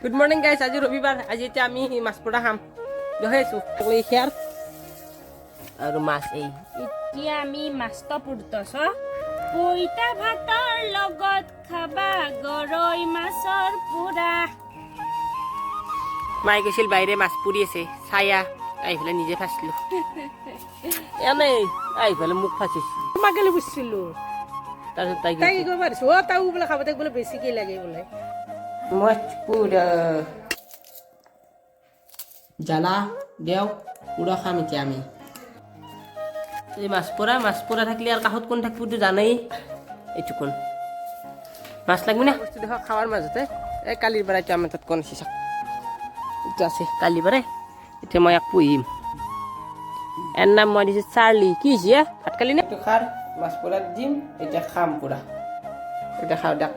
Good morning guys, আজি ৰবিবাৰ। আজি এতিয়া আমি মাছ পৰা খাম। দেখাইছোঁ খেৰ আৰু মাছ। এতিয়া আমি মাছটো পুৰতছ পইতা ভাতৰ লগত খাবা গৰৈ মাছৰ পোৰা। মায়ে কৈছিল বাহিৰে মাছ পুৰি আছে, চায়া আহি পেলাই নিজে ফাঁচিলোঁ। এনেই আহি পেলাই মোক ফাঁচিছিল। তোমাক গেলি বুজিছিলোঁ। তাৰপিছত তাই কি কৰিব পাৰিছো? তাও বোলে খাব, তাইক বোলে বেছিকৈ লাগে বোলে। মাছ পুৰা জ্বালা দেও পুৰা খাম এতিয়া আমি। এই মাছ পৰা থাকিলে আৰু কাষত কোন থাকিবতো জানেই। এইটো কোন মাছ লাগবি না বস্তু দেখক খাৱাৰ মাজতে। এই কালিৰ পৰা এইটো আমাৰ তাত কোন আছে চাওক, এইটো আছে কালিৰ পৰা। এতিয়া মই ইয়াক পুহিম। এৰ নাম মই দিছোঁ চাৰ্লি। কি হৈছে ভাত খালি নে? খাৰ মাছ পুৰা দিম, এতিয়া খাম পুৰা। এতিয়া খাওঁ দিয়ক।